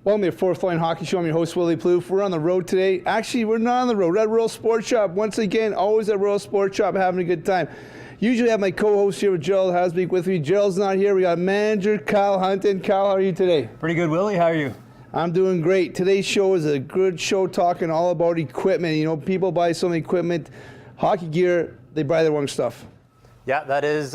Welcome to the Fourth Line Hockey Show. I'm your host, Willie Plouffe. We're on the road today. Actually, we're not on the road. We're at Royal Sports Shop. Once again, always at Royal Sports Shop, having a good time. Usually I have my co-host here with Gerald Hasbeek with me. Gerald's not here. We got manager Kyle Hunton. Kyle, how are you today? Pretty good, Willie. How are you? I'm doing great. Today's show is a good show talking all about equipment. You know, people buy so many equipment, hockey gear, they buy the wrong stuff. Yeah, that is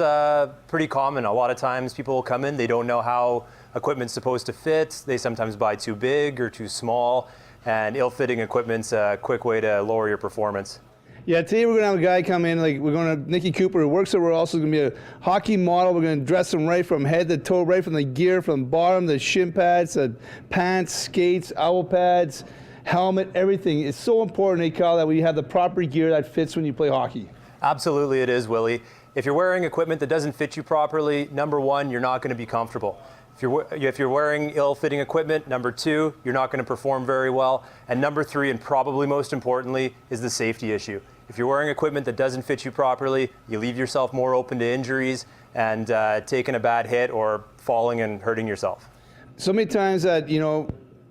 pretty common. A lot of times people will come in, they don't know how equipment's supposed to fit. They sometimes buy too big or too small, and ill-fitting equipment's a quick way to lower your performance. Yeah, today we're going to have a guy come in, we're going to, Nicky Cooper, who works there. We're also going to be a hockey model. We're going to dress him right from head to toe, right from the gear, from bottom, the shin pads, the pants, skates, owl pads, helmet, everything. It's so important, Kyle, that we have the proper gear that fits when you play hockey. Absolutely it is, Willie. If you're wearing equipment that doesn't fit you properly, number one, you're not going to be comfortable. If you're wearing ill-fitting equipment, number two, you're not going to perform very well. And number three, and probably most importantly, is the safety issue. If you're wearing equipment that doesn't fit you properly, you leave yourself more open to injuries and taking a bad hit or falling and hurting yourself. So many times that, you know,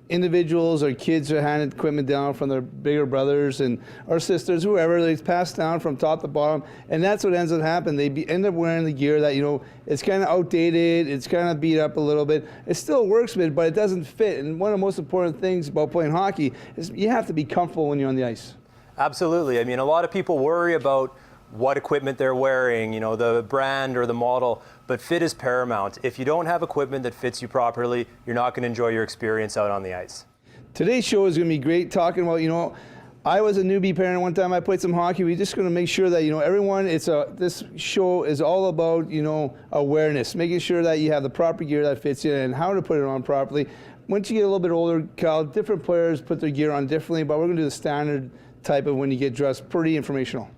individuals or kids are handed equipment down from their bigger brothers and or sisters, whoever, they pass down from top to bottom, and that's what ends up happening. They end up wearing the gear that, you know, it's kind of outdated, it's kind of beat up a little bit. It still works, but it doesn't fit. And one of the most important things about playing hockey is you have to be comfortable when you're on the ice. Absolutely. I mean, a lot of people worry about what equipment they're wearing, you know, the brand or the model, but fit is paramount. If you don't have equipment that fits you properly, you're not going to enjoy your experience out on the ice. Today's show is going to be great, talking about, you know, I was a newbie parent one time. I played some hockey. We're just going to make sure that, you know, everyone, this show is all about, you know, awareness, making sure that you have the proper gear that fits you and how to put it on properly. Once you get a little bit older, Kyle, different players put their gear on differently, but we're going to do the standard type of when you get dressed, pretty informational.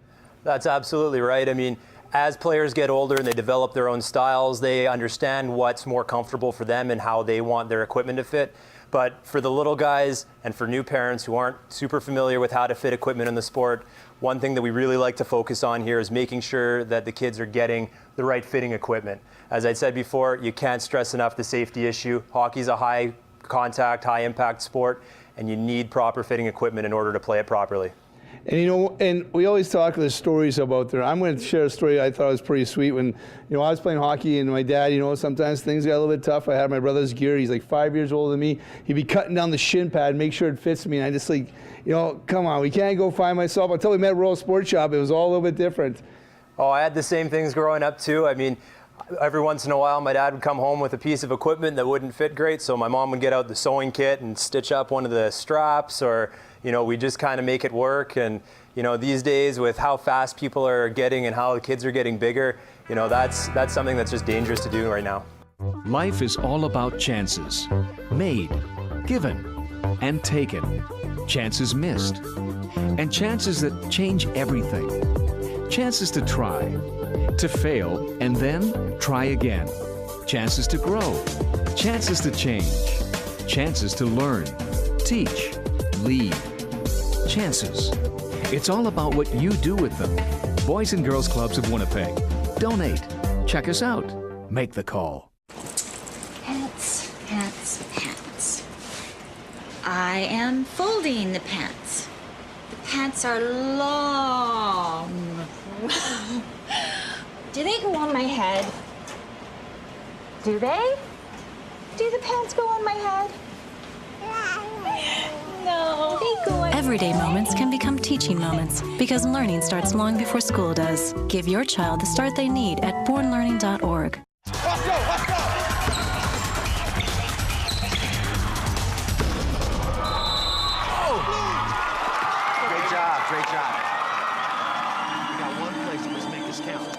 That's absolutely right. I mean, as players get older and they develop their own styles, they understand what's more comfortable for them and how they want their equipment to fit. But for the little guys and for new parents who aren't super familiar with how to fit equipment in the sport, one thing that we really like to focus on here is making sure that the kids are getting the right fitting equipment. As I said before, you can't stress enough the safety issue. Hockey's a high contact, high impact sport, and you need proper fitting equipment in order to play it properly. And you know, and we always talk the stories about there. I'm going to share a story I thought was pretty sweet. When, you know, I was playing hockey and my dad, you know, sometimes things got a little bit tough. I had my brother's gear. He's like 5 years older than me. He'd be cutting down the shin pad, make sure it fits me. And I just like, you know, come on, we can't go find myself. Until we met at Royal Sports Shop, it was all a little bit different. Oh, I had the same things growing up too. I mean, every once in a while, my dad would come home with a piece of equipment that wouldn't fit great, so my mom would get out the sewing kit and stitch up one of the straps, or, you know, we just kind of make it work. And, you know, these days with how fast people are getting and how the kids are getting bigger, you know, that's something that's just dangerous to do right now. Life is all about chances. Made, given, and taken. Chances missed. And chances that change everything. Chances to try, to fail, and then try again. Chances to grow. Chances to change. Chances to learn, teach, lead. Chances. It's all about what you do with them. Boys and Girls Clubs of Winnipeg. Donate. Check us out. Make the call. Pants, pants, pants. I am folding the pants. The pants are long. Do they go on my head? Do they? Do the pants go on my head? No, they go on. Everyday moments can become teaching moments because learning starts long before school does. Give your child the start they need at bornlearning.org. Let's go, let's go! Oh! Great job, great job. We got one place to make this count.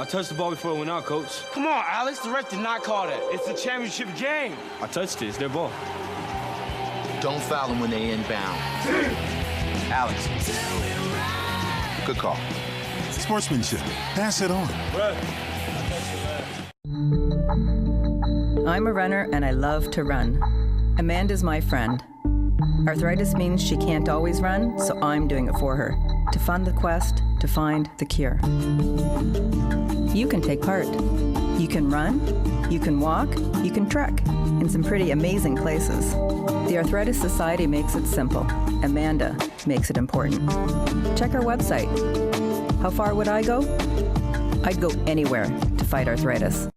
I touched the ball before it went out, Coach. Come on, Alex, the ref did not call that. It's the championship game. I touched it. It's their ball. Don't foul them when they inbound. Alex. Good call. Sportsmanship. Pass it on. I'm a runner and I love to run. Amanda's my friend. Arthritis means she can't always run, so I'm doing it for her to fund the quest to find the cure. You can take part. You can run, you can walk, you can trek in some pretty amazing places. The Arthritis Society makes it simple. Amanda makes it important. Check our website. How far would I go? I'd go anywhere to fight arthritis.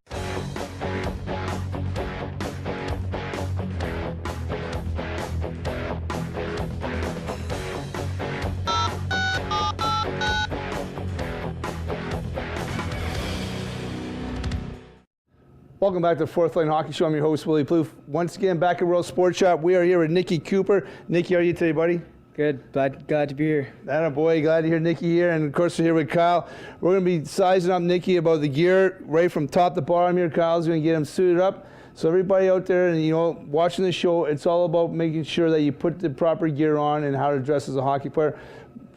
Welcome back to Fourth Line Hockey Show. I'm your host, Willie Plouffe. Once again, back at World Sports Shop. We are here with Nicky Cooper. Nicky, how are you today, buddy? Good. Glad to be here. Attaboy, glad to hear Nicky here. And of course, we're here with Kyle. We're going to be sizing up Nicky about the gear right from top to bottom here. Kyle's going to get him suited up. So everybody out there and watching the show, it's all about making sure that you put the proper gear on and how to dress as a hockey player.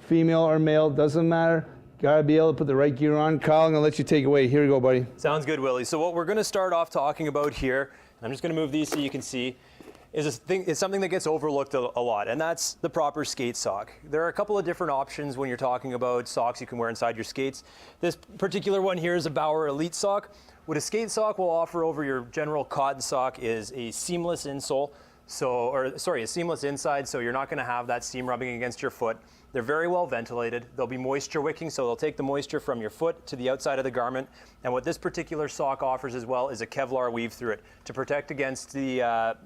Female or male, doesn't matter. Got to be able to put the right gear on. Kyle, I'm going to let you take it away. Here we go, buddy. Sounds good, Willie. So what we're going to start off talking about here, I'm just going to move these so you can see, is something that gets overlooked a lot, and that's the proper skate sock. There are a couple of different options when you're talking about socks you can wear inside your skates. This particular one here is a Bauer Elite sock. What a skate sock will offer over your general cotton sock is a seamless insole. A seamless inside, so you're not going to have that steam rubbing against your foot. They're very well ventilated. They'll be moisture wicking, so they'll take the moisture from your foot to the outside of the garment. And what this particular sock offers as well is a Kevlar weave through it to protect against the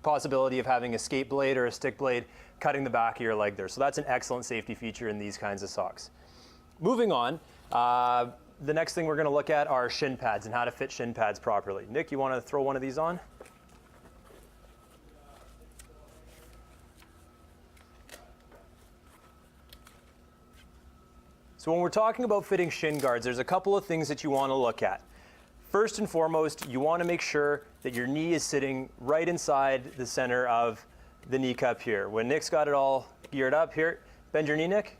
possibility of having a skate blade or a stick blade cutting the back of your leg there. So that's an excellent safety feature in these kinds of socks. Moving on, the next thing we're going to look at are shin pads and how to fit shin pads properly. Nick, you want to throw one of these on? So when we're talking about fitting shin guards, there's a couple of things that you want to look at. First and foremost, you want to make sure that your knee is sitting right inside the center of the knee cup here. When Nick's got it all geared up here, bend your knee, Nick.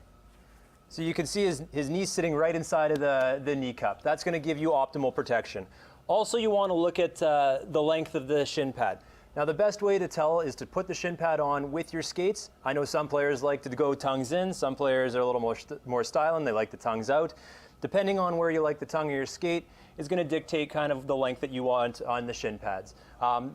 So you can see his knee sitting right inside of the knee cup. That's going to give you optimal protection. Also, you want to look at the length of the shin pad. Now, the best way to tell is to put the shin pad on with your skates. I know some players like to go tongues in. Some players are a little more styling. They like the tongues out. Depending on where you like the tongue of your skate is going to dictate kind of the length that you want on the shin pads.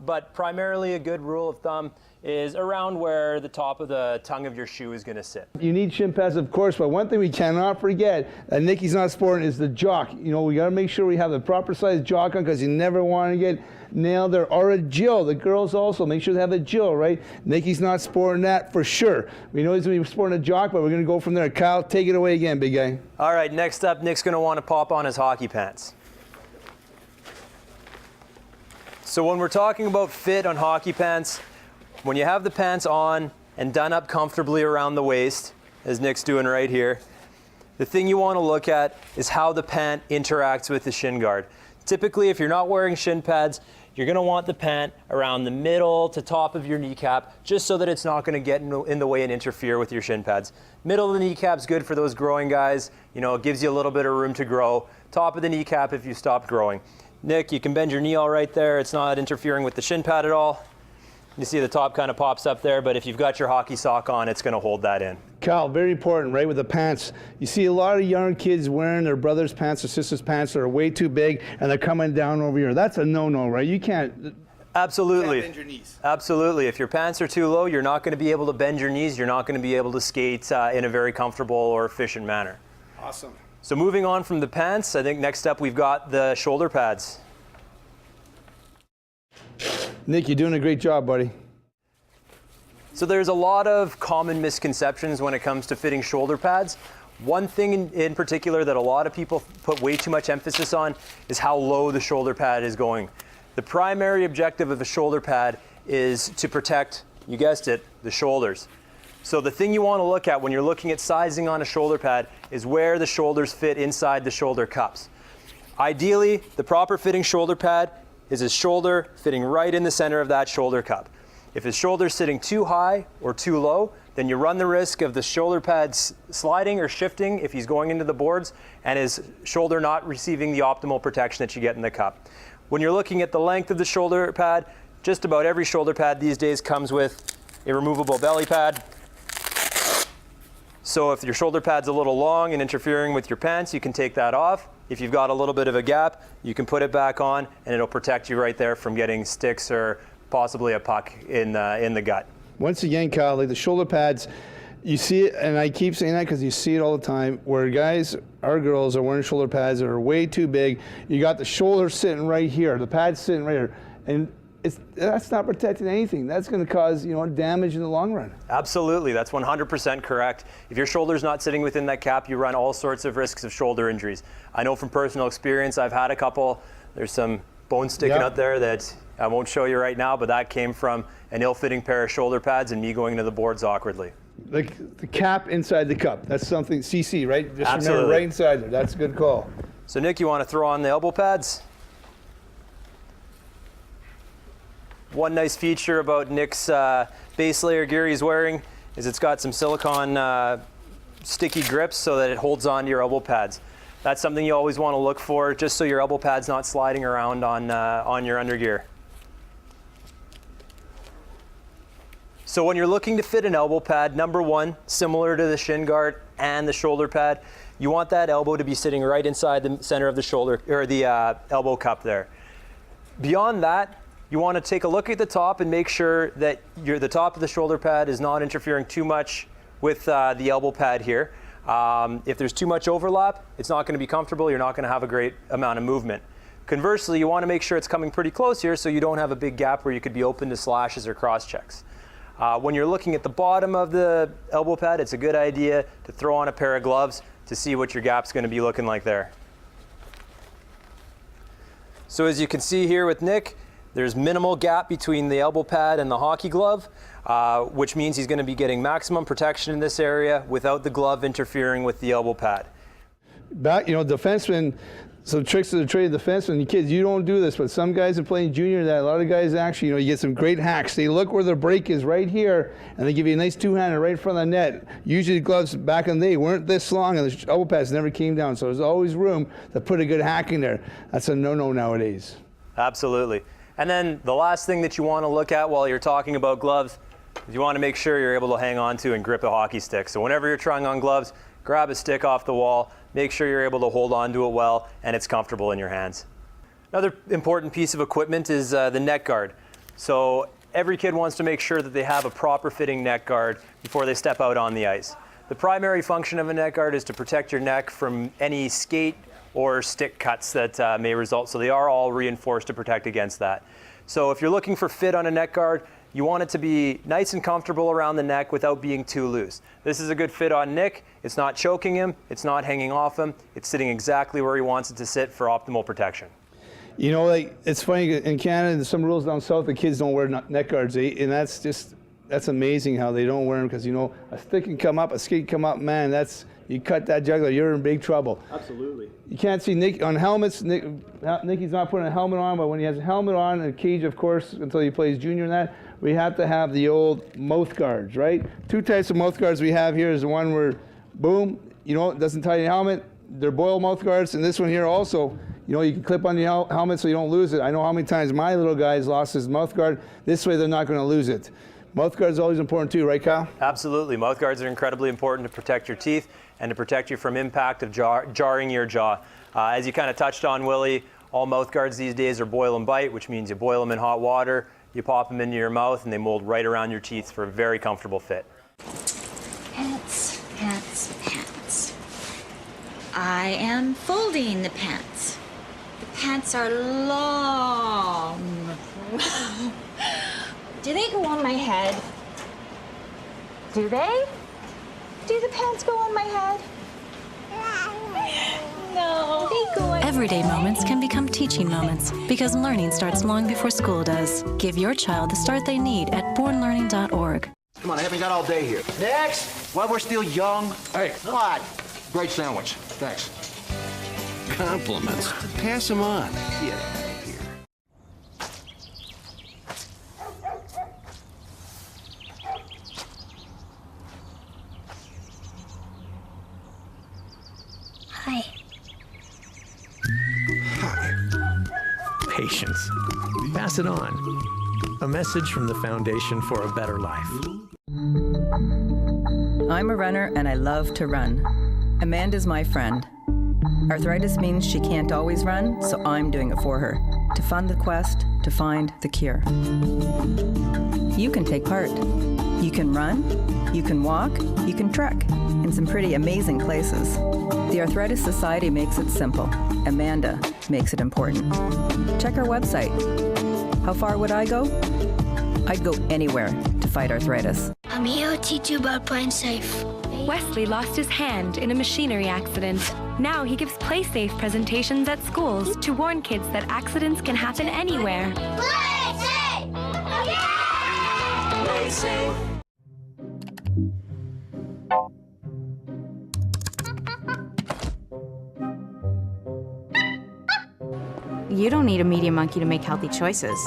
But primarily a good rule of thumb is around where the top of the tongue of your shoe is going to sit. You need shin pads, of course, but one thing we cannot forget that Nicky's not sporting is the jock. We got to make sure we have the proper size jock on because you never want to get nailed there, or a Jill. The girls also make sure they have a Jill, right? Nicky's not sporting that for sure. We know he's going to be sporting a jock, but we're going to go from there. Kyle, take it away again, big guy. All right, next up, Nick's going to want to pop on his hockey pants. So when we're talking about fit on hockey pants, when you have the pants on and done up comfortably around the waist, as Nick's doing right here, the thing you want to look at is how the pant interacts with the shin guard. Typically, if you're not wearing shin pads, you're going to want the pant around the middle to top of your kneecap, just so that it's not going to get in the way and interfere with your shin pads. Middle of the kneecap's good for those growing guys. It gives you a little bit of room to grow. Top of the kneecap if you stopped growing. Nick, you can bend your knee all right there. It's not interfering with the shin pad at all. You see the top kind of pops up there, but if you've got your hockey sock on, it's going to hold that in. Kyle, very important, right, with the pants. You see a lot of young kids wearing their brother's pants or sister's pants that are way too big, and they're coming down over here. That's a no-no, right? You can't. Absolutely. You can't bend your knees. Absolutely. If your pants are too low, you're not going to be able to bend your knees. You're not going to be able to skate in a very comfortable or efficient manner. Awesome. So moving on from the pants, I think next up we've got the shoulder pads. Nick, you're doing a great job, buddy. So there's a lot of common misconceptions when it comes to fitting shoulder pads. One thing in particular that a lot of people put way too much emphasis on is how low the shoulder pad is going. The primary objective of a shoulder pad is to protect, you guessed it, the shoulders. So the thing you want to look at when you're looking at sizing on a shoulder pad is where the shoulders fit inside the shoulder cups. Ideally, the proper fitting shoulder pad is his shoulder fitting right in the center of that shoulder cup. If his shoulder's sitting too high or too low, then you run the risk of the shoulder pads sliding or shifting if he's going into the boards and his shoulder not receiving the optimal protection that you get in the cup. When you're looking at the length of the shoulder pad, just about every shoulder pad these days comes with a removable belly pad. So if your shoulder pad's a little long and interfering with your pants, you can take that off. If you've got a little bit of a gap, you can put it back on and it'll protect you right there from getting sticks or possibly a puck in the gut. Once again, Kyle, like the shoulder pads, you see it, and I keep saying that because you see it all the time, where guys or girls are wearing shoulder pads that are way too big. You got the shoulder sitting right here, the pad's sitting right here, and that's not protecting anything. That's going to cause, you know, damage in the long run. Absolutely, that's 100% correct. If your shoulder's not sitting within that cap, you run all sorts of risks of shoulder injuries. I know from personal experience, I've had a couple. There's some bones sticking out there that I won't show you right now, but that came from an ill-fitting pair of shoulder pads and me going into the boards awkwardly. Like the cap inside the cup, that's something, CC, right? Just Absolutely. remember, right inside there. That's a good call. So Nick, you want to throw on the elbow pads? One nice feature about Nick's base layer gear he's wearing is it's got some silicone sticky grips so that it holds on to your elbow pads. That's something you always want to look for, just so your elbow pad's not sliding around on your undergear. So when you're looking to fit an elbow pad, number one, similar to the shin guard and the shoulder pad, you want that elbow to be sitting right inside the center of the shoulder, or the elbow cup there. Beyond that, you want to take a look at the top and make sure that the top of the shoulder pad is not interfering too much with the elbow pad here. If there's too much overlap, it's not going to be comfortable. You're not going to have a great amount of movement. Conversely, you want to make sure it's coming pretty close here so you don't have a big gap where you could be open to slashes or cross checks. When you're looking at the bottom of the elbow pad, it's a good idea to throw on a pair of gloves to see what your gap's going to be looking like there. So as you can see here with Nick, there's minimal gap between the elbow pad and the hockey glove, which means he's going to be getting maximum protection in this area without the glove interfering with the elbow pad. Back, you know, defensemen, some tricks of the trade of defensemen. You kids, you don't do this, but some guys are playing junior that a lot of guys actually, you know, you get some great hacks. They look where their break is right here, and they give you a nice two-hander right in front of the net. Usually the gloves back in the day weren't this long, and the elbow pads never came down, so there's always room to put a good hack in there. That's a no-no nowadays. Absolutely. And then the last thing that you want to look at while you're talking about gloves is you want to make sure you're able to hang on to and grip a hockey stick. So whenever you're trying on gloves, grab a stick off the wall, make sure you're able to hold on to it well, and it's comfortable in your hands. Another important piece of equipment is the neck guard. So every kid wants to make sure that they have a proper fitting neck guard before they step out on the ice. The primary function of a neck guard is to protect your neck from any skate or stick cuts that may result. So they are all reinforced to protect against that. So if you're looking for fit on a neck guard, you want it to be nice and comfortable around the neck without being too loose. This is a good fit on Nick. It's not choking him, it's not hanging off him, it's sitting exactly where he wants it to sit for optimal protection. You know, like, it's funny, in Canada, there's some rules down south, the kids don't wear neck guards, and that's amazing how they don't wear them, because, you know, a stick can come up, a skate can come up, man, you cut that jugular, you're in big trouble. Absolutely. You can't see Nick on helmets. Nicky's not putting a helmet on, but when he has a helmet on and a cage, of course, until he plays junior and that, we have to have the old mouth guards, right? Two types of mouth guards we have here is the one where, boom, you know, it doesn't tie your helmet. They're Boyle mouth guards, and this one here also, you know, you can clip on your helmet so you don't lose it. I know how many times my little guy's lost his mouth guard. This way they're not going to lose it. Mouth guard is always important too, right, Kyle? Absolutely. Mouth guards are incredibly important to protect your teeth and to protect you from impact of jarring your jaw. As you kind of touched on, Willie, all mouth guards these days are boil and bite, which means you boil them in hot water, you pop them into your mouth, and they mold right around your teeth for a very comfortable fit. Pants, pants, pants. I am folding the pants. The pants are long. Do they go on my head? Do they? Do the pants go on my head? No. They go on. Everyday moments can become teaching moments because learning starts long before school does. Give your child the start they need at bornlearning.org. Come on, I haven't got all day here. Next! While we're still young. Hey. What? Great sandwich. Thanks. Compliments. Pass them on. Get out of here. Hi. Patience. Pass it on. A message from the Foundation for a Better Life. I'm a runner and I love to run. Amanda's my friend. Arthritis means she can't always run, so I'm doing it for her. To fund the quest, to find the cure. You can take part. You can run, you can walk, you can trek in some pretty amazing places. The Arthritis Society makes it simple. Amanda makes it important. Check our website. How far would I go? I'd go anywhere to fight arthritis. I'm here to teach you about playing safe. Wesley lost his hand in a machinery accident. Now he gives Play Safe presentations at schools to warn kids that accidents can happen anywhere. Play safe! Yeah! Play safe! You don't need a media monkey to make healthy choices.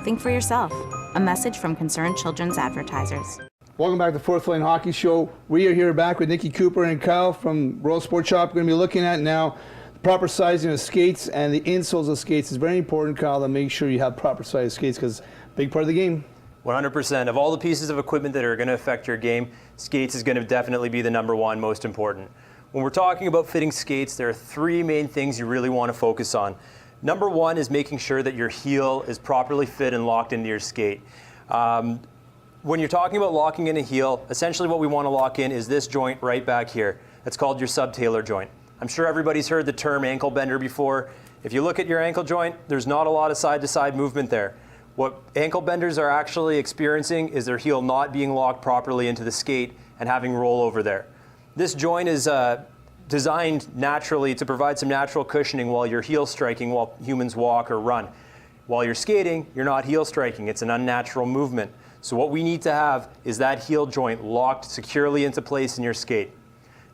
Think for yourself. A message from Concerned Children's Advertisers. Welcome back to Fourth Line Hockey Show. We are here back with Nikki Cooper and Kyle from Royal Sports Shop. We're going to be looking at now the proper sizing of skates and the insoles of skates. It's very important, Kyle, to make sure you have proper size skates because big part of the game. 100%. Of all the pieces of equipment that are going to affect your game, skates is going to definitely be the number one most important. When we're talking about fitting skates, there are three main things you really want to focus on. Number one is making sure that your heel is properly fit and locked into your skate. When you're talking about locking in a heel, essentially what we want to lock in is this joint right back here. That's called your subtalar joint. I'm sure everybody's heard the term ankle bender before. If you look at your ankle joint, there's not a lot of side-to-side movement there. What ankle benders are actually experiencing is their heel not being locked properly into the skate and having rollover there. This joint is designed naturally to provide some natural cushioning while you're heel striking while humans walk or run. While you're skating, you're not heel striking. It's an unnatural movement. So what we need to have is that heel joint locked securely into place in your skate.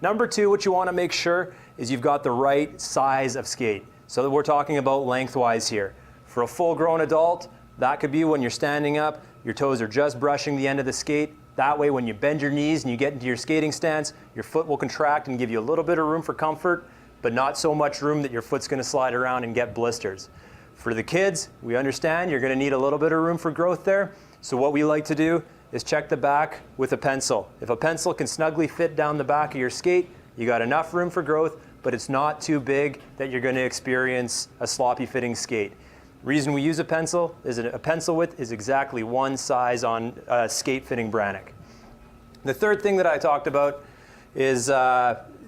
Number two, what you want to make sure is you've got the right size of skate. So that we're talking about lengthwise here. For a full-grown adult, that could be when you're standing up, your toes are just brushing the end of the skate. That way, when you bend your knees and you get into your skating stance, your foot will contract and give you a little bit of room for comfort, but not so much room that your foot's going to slide around and get blisters. For the kids, we understand you're going to need a little bit of room for growth there. So what we like to do is check the back with a pencil. If a pencil can snugly fit down the back of your skate, you got enough room for growth, but it's not too big that you're going to experience a sloppy fitting skate. The reason we use a pencil is that a pencil width is exactly one size on a skate fitting Brannock. The third thing that I talked about is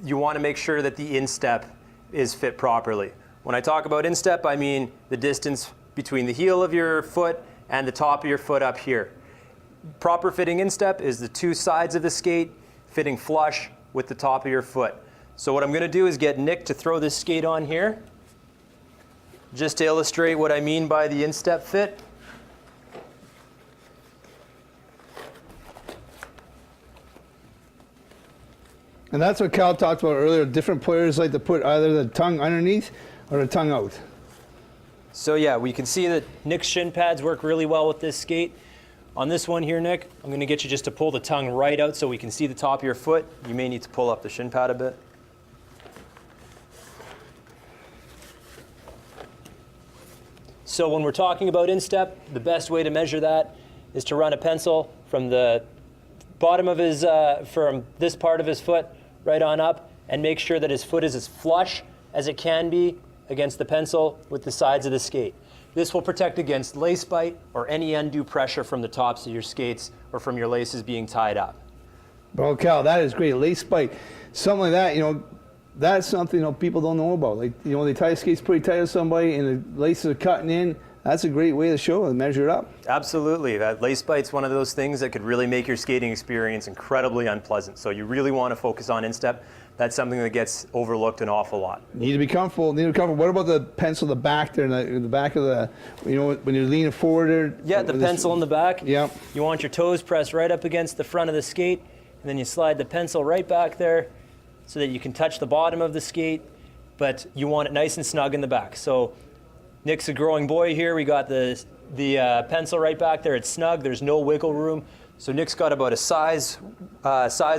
you want to make sure that the instep is fit properly. When I talk about instep, I mean the distance between the heel of your foot and the top of your foot up here. Proper fitting instep is the two sides of the skate fitting flush with the top of your foot. So what I'm going to do is get Nick to throw this skate on here, just to illustrate what I mean by the instep fit. And that's what Cal talked about earlier. Different players like to put either the tongue underneath or the tongue out. So yeah, we can see that Nick's shin pads work really well with this skate. On this one here, Nick, I'm going to get you just to pull the tongue right out so we can see the top of your foot. You may need to pull up the shin pad a bit. So when we're talking about instep, the best way to measure that is to run a pencil from the bottom of his, from this part of his foot right on up, and make sure that his foot is as flush as it can be against the pencil with the sides of the skate. This will protect against lace bite or any undue pressure from the tops of your skates or from your laces being tied up. Bro, Cal, that is great. Lace bite, something like that, you know, that's something, you know, people don't know about. Like, you know, they tie skates pretty tight to somebody and the laces are cutting in. That's a great way to show and measure it up. Absolutely. That lace bite's one of those things that could really make your skating experience incredibly unpleasant. So you really want to focus on instep. That's something that gets overlooked an awful lot. Need to be comfortable. What about the pencil, the back there, in the back of the, you know, when you're leaning forward there? Yeah, the pencil in the back. Yeah. You want your toes pressed right up against the front of the skate, and then you slide the pencil right back there so that you can touch the bottom of the skate, but you want it nice and snug in the back. So Nick's a growing boy here. We got the pencil right back there. It's snug. There's no wiggle room. So Nick's got about a size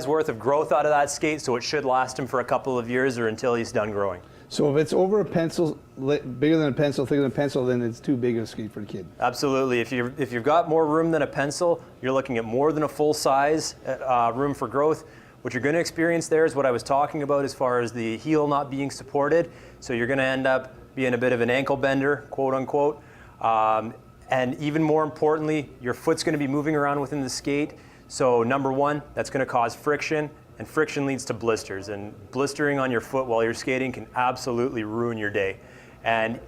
worth of growth out of that skate, so it should last him for a couple of years or until he's done growing. So if it's over a pencil, bigger than a pencil, thicker than a pencil, then it's too big of a skate for the kid. Absolutely. If you've got more room than a pencil, you're looking at more than a full size room for growth. What you're going to experience there is what I was talking about as far as the heel not being supported. So you're going to end up being a bit of an ankle bender, quote unquote. And even more importantly, your foot's going to be moving around within the skate. So number one, that's going to cause friction, and friction leads to blisters. And blistering on your foot while you're skating can absolutely ruin your day. And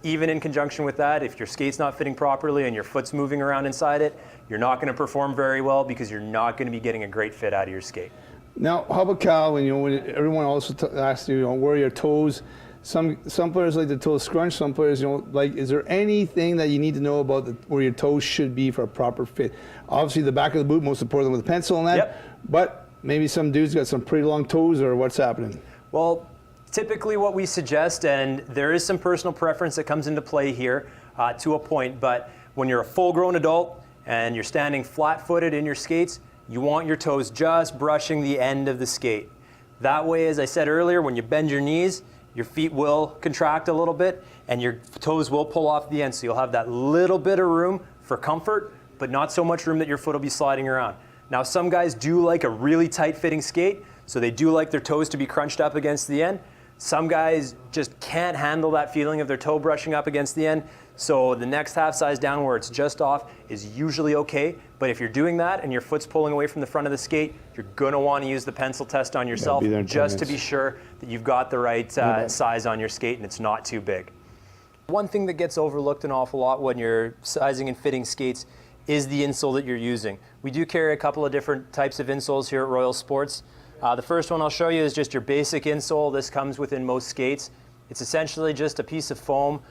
even in conjunction with that, if your skate's not fitting properly and your foot's moving around inside it, you're not going to perform very well because you're not going to be getting a great fit out of your skate. Now, how about Cal? When everyone also asks you, where are your toes? Some players like the toes scrunch. Some players, like. Is there anything that you need to know about where your toes should be for a proper fit? Obviously, the back of the boot, most important with a pencil and that. Yep. But maybe some dudes got some pretty long toes, or what's happening? Well, typically what we suggest, and there is some personal preference that comes into play here to a point, but when you're a full-grown adult and you're standing flat-footed in your skates, you want your toes just brushing the end of the skate. That way, as I said earlier, when you bend your knees, your feet will contract a little bit and your toes will pull off the end. So you'll have that little bit of room for comfort, but not so much room that your foot will be sliding around. Now, some guys do like a really tight fitting skate, so they do like their toes to be crunched up against the end. Some guys just can't handle that feeling of their toe brushing up against the end. So the next half size down where it's just off is usually okay. But if you're doing that and your foot's pulling away from the front of the skate, you're going to want to use the pencil test on yourself just to be sure that you've got the right size on your skate and it's not too big. One thing that gets overlooked an awful lot when you're sizing and fitting skates is the insole that you're using. We do carry a couple of different types of insoles here at Royal Sports. The first one I'll show you is just your basic insole. This comes within most skates. It's essentially just a piece of foam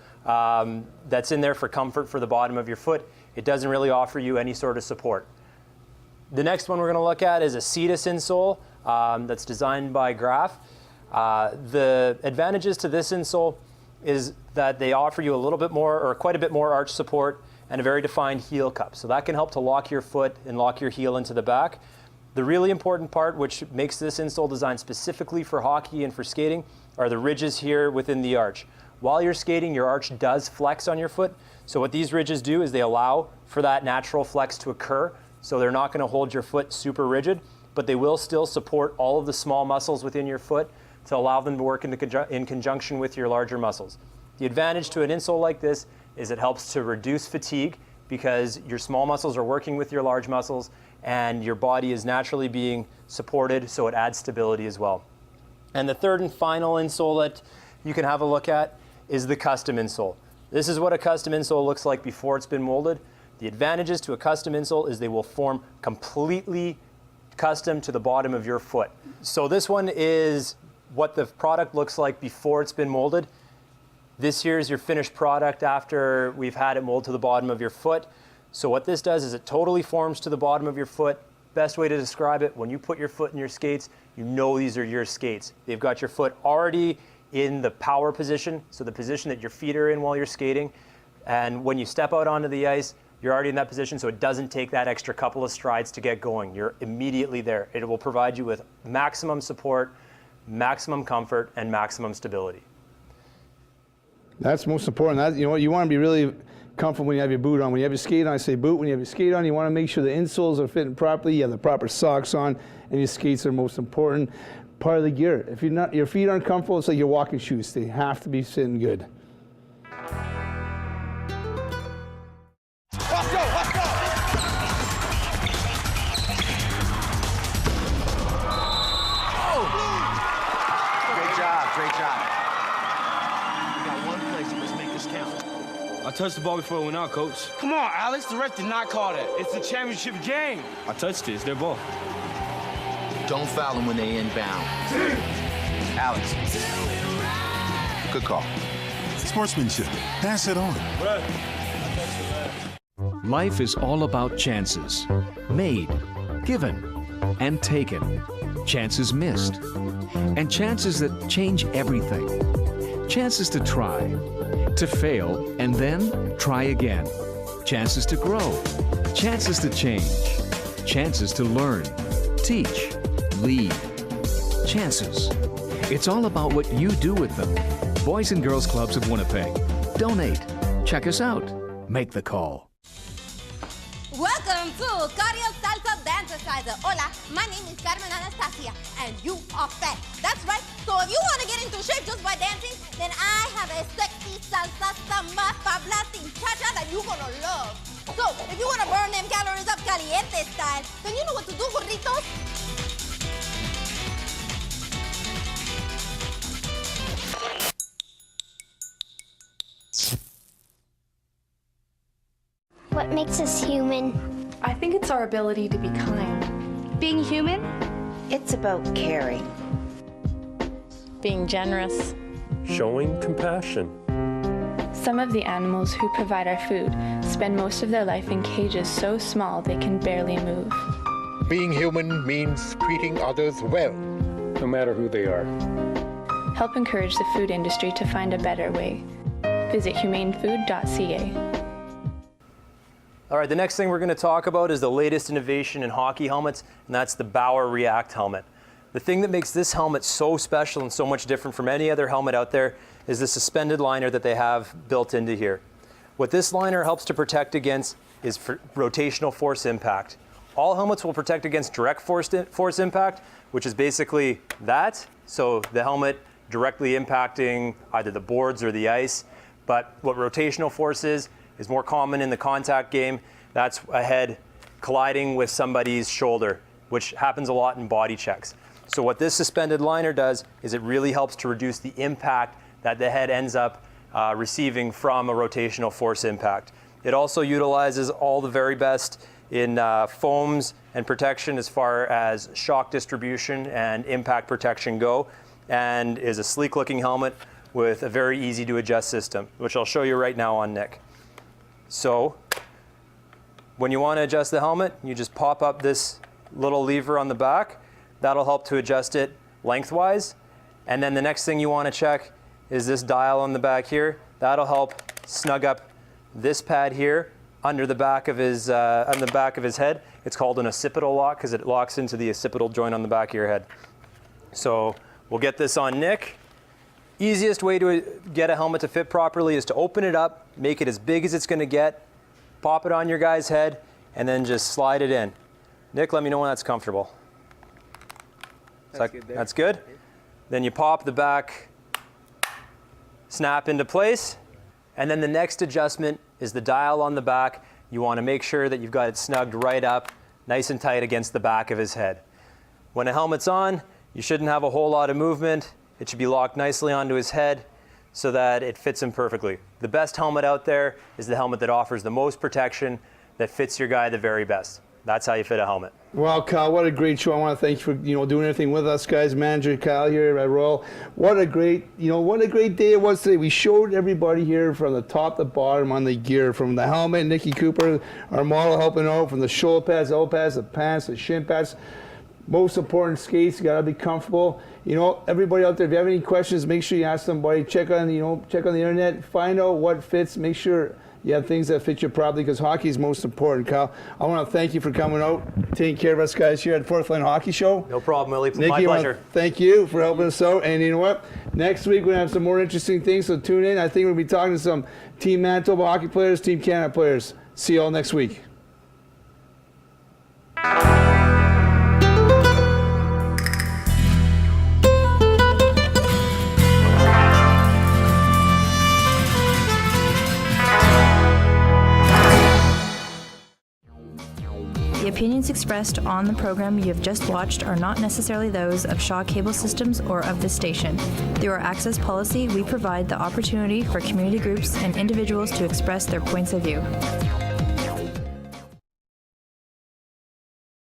that's in there for comfort for the bottom of your foot. It doesn't really offer you any sort of support. The next one we're going to look at is a Cetus insole that's designed by Graf. The advantages to this insole is that they offer you a little bit more, or quite a bit more arch support and a very defined heel cup. So that can help to lock your foot and lock your heel into the back. The really important part, which makes this insole designed specifically for hockey and for skating, are the ridges here within the arch. While you're skating, your arch does flex on your foot. So what these ridges do is they allow for that natural flex to occur. So they're not going to hold your foot super rigid, but they will still support all of the small muscles within your foot to allow them to work in conjunction with your larger muscles. The advantage to an insole like this is it helps to reduce fatigue because your small muscles are working with your large muscles and your body is naturally being supported, so it adds stability as well. And the third and final insole that you can have a look at is the custom insole. This is what a custom insole looks like before it's been molded. The advantages to a custom insole is they will form completely custom to the bottom of your foot. So this one is what the product looks like before it's been molded. This here is your finished product after we've had it mold to the bottom of your foot. So what this does is it totally forms to the bottom of your foot. Best way to describe it, when you put your foot in your skates, you know these are your skates. They've got your foot already in the power position, so the position that your feet are in while you're skating. And when you step out onto the ice, you're already in that position, so it doesn't take that extra couple of strides to get going. You're immediately there. It will provide you with maximum support, maximum comfort, and maximum stability. That's most important. That, you want to be really comfortable when you have your boot on. When you have your skate on, I say boot. When you have your skate on, you want to make sure the insoles are fitting properly. You have the proper socks on, and your skates are most important part of the gear. If your feet aren't comfortable, it's like your walking shoes. They have to be sitting good. Let's go, let's go! Oh! Great job, great job. We got one place, let's make this count. I touched the ball before it went out, Coach. Come on, Alex, the ref did not call that. It's the championship game. I touched it, it's their ball. Don't foul them when they inbound. Alex. Good call. Sportsmanship. Pass it on. Life is all about chances. Made, given, and taken. Chances missed. And chances that change everything. Chances to try, to fail, and then try again. Chances to grow. Chances to change. chances to learn, teach, lead. Chances. It's all about what you do with them. Boys and Girls Clubs of Winnipeg. Donate. Check us out. Make the call. Welcome to Cardio Salsa Dancercizer. Hola, my name is Carmen Anastasia, and you are fat. That's right. So if you want to get into shape just by dancing, then I have a sexy salsa samba Latin cha-cha that you're gonna love. So if you want to burn them calories up caliente style, then you know what to do, gorritos. What makes us human? I think it's our ability to be kind. Being human? It's about caring. Being generous. Showing compassion. Some of the animals who provide our food spend most of their life in cages so small they can barely move. Being human means treating others well, no matter who they are. Help encourage the food industry to find a better way. Visit humanefood.ca. All right, the next thing we're going to talk about is the latest innovation in hockey helmets, and that's the Bauer React helmet. The thing that makes this helmet so special and so much different from any other helmet out there is the suspended liner that they have built into here. What this liner helps to protect against is rotational force impact. All helmets will protect against direct force impact, which is basically that, so the helmet directly impacting either the boards or the ice. But what rotational force is more common in the contact game. That's a head colliding with somebody's shoulder, which happens a lot in body checks. So what this suspended liner does is it really helps to reduce the impact that the head ends up receiving from a rotational force impact. It also utilizes all the very best in foams and protection as far as shock distribution and impact protection go, and is a sleek looking helmet with a very easy to adjust system, which I'll show you right now on Nick. So when you want to adjust the helmet, you just pop up this little lever on the back. That'll help to adjust it lengthwise. And then the next thing you want to check is this dial on the back here. That'll help snug up this pad here under the back of his head. It's called an occipital lock because it locks into the occipital joint on the back of your head. So we'll get this on Nick. Easiest way to get a helmet to fit properly is to open it up, make it as big as it's going to get, pop it on your guy's head, and then just slide it in. Nick, let me know when that's comfortable. That's good? Then you pop the back snap into place, and then the next adjustment is the dial on the back. You want to make sure that you've got it snugged right up, nice and tight against the back of his head. When a helmet's on, you shouldn't have a whole lot of movement. It should be locked nicely onto his head so that it fits him perfectly. The best helmet out there is the helmet that offers the most protection, that fits your guy the very best. That's how you fit a helmet. Well, Kyle, what a great show. I want to thank you for doing everything with us, guys. Manager Kyle here at Royal. What a great day it was today. We showed everybody here from the top to bottom on the gear, from the helmet, Nikki Cooper, our model, helping out, from the shoulder pads, elbow pads, the pants, the shin pads. Most important, skates, you gotta be comfortable. Everybody out there, if you have any questions, make sure you ask somebody. Check on the internet, find out what fits. Make sure you have things that fit you properly, because hockey is most important. Kyle, I want to thank you for coming out, taking care of us guys here at Fourth Line Hockey Show. No problem, Willie. Nikki, my pleasure. Thank you for helping us out. And you know what? Next week we're gonna have some more interesting things. So tune in. I think we'll be talking to some Team Manitoba hockey players, Team Canada players. See you all next week. The opinions expressed on the program you have just watched are not necessarily those of Shaw Cable Systems or of this station. Through our access policy, we provide the opportunity for community groups and individuals to express their points of view.